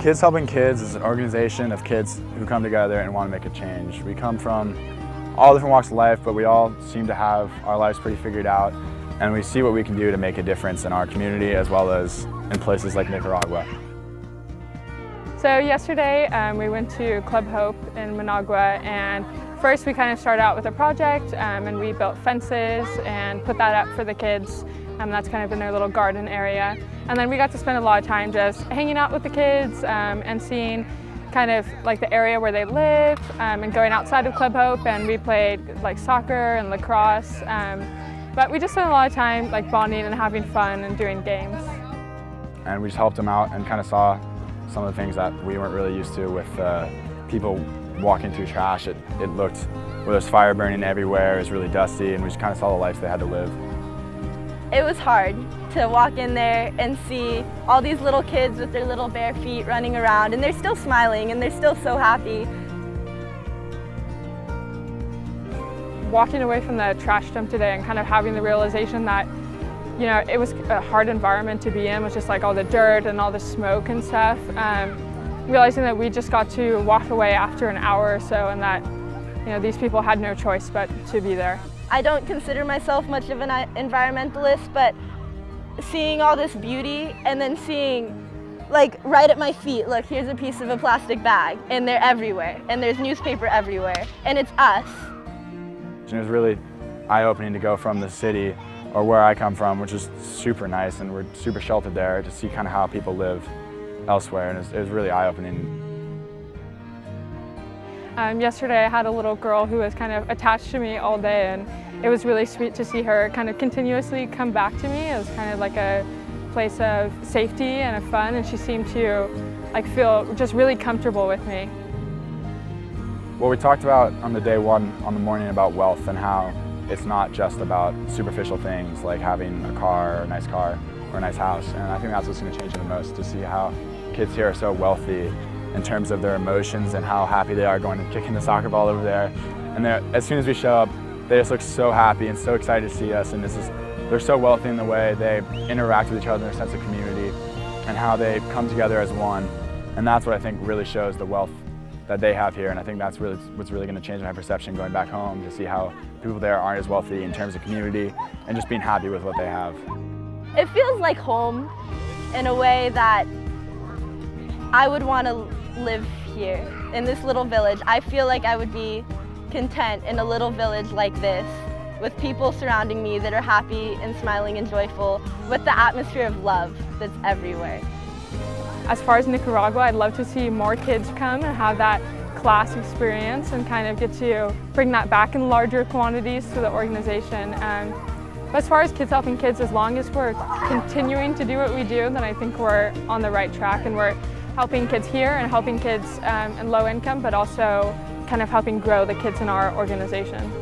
Kids Helping Kids is an organization of kids who come together and want to make a change. We come from all different walks of life, but we all seem to have our lives pretty figured out, and we see what we can do to make a difference in our community as well as in places like Nicaragua. So yesterday we went to Club Hope in Managua, and first we kind of started out with a project and we built fences and put that up for the kids. That's kind of in their little garden area. And then we got to spend a lot of time just hanging out with the kids and seeing kind of like the area where they live and going outside of Club Hope, and we played like soccer and lacrosse. But we just spent a lot of time like bonding and having fun and doing games. And we just helped them out and kind of saw some of the things that we weren't really used to with people walking through trash. It looked, where there's fire burning everywhere, it was really dusty, and we just kind of saw the life they had to live. It was hard to walk in there and see all these little kids with their little bare feet running around, and they're still smiling and they're still so happy. Walking away from the trash dump today and kind of having the realization that, you know, it was a hard environment to be in, with just like all the dirt and all the smoke and stuff. Realizing that we just got to walk away after an hour or so, and that, you know, these people had no choice but to be there. I don't consider myself much of an environmentalist, but seeing all this beauty and then seeing, like, right at my feet, look, here's a piece of a plastic bag, and they're everywhere, and there's newspaper everywhere, and it's us. It was really eye-opening to go from the city, or where I come from, which is super nice, and we're super sheltered there, to see kind of how people live elsewhere, and it was really eye-opening. Yesterday I had a little girl who was kind of attached to me all day, and it was really sweet to see her kind of continuously come back to me. It was kind of like a place of safety and of fun, and she seemed to like feel just really comfortable with me. Well, we talked about on the day one, on the morning, about wealth and how it's not just about superficial things like having a car, or a nice car, or a nice house. And I think that's what's going to change it the most, to see how kids here are so wealthy in terms of their emotions and how happy they are going and kicking the soccer ball over there. And as soon as we show up, they just look so happy and so excited to see us. And they're so wealthy in the way they interact with each other, their sense of community, and how they come together as one. And that's what I think really shows the wealth that they have here. And I think that's really what's really going to change my perception going back home, to see how people there aren't as wealthy in terms of community and just being happy with what they have. It feels like home in a way that I would want to live here in this little village. I feel like I would be content in a little village like this, with people surrounding me that are happy and smiling and joyful, with the atmosphere of love that's everywhere. As far as Nicaragua, I'd love to see more kids come and have that class experience and kind of get to bring that back in larger quantities to the organization. But as far as Kids Helping Kids, as long as we're continuing to do what we do, then I think we're on the right track, and we're helping kids here and helping kids in low income, but also kind of helping grow the kids in our organization.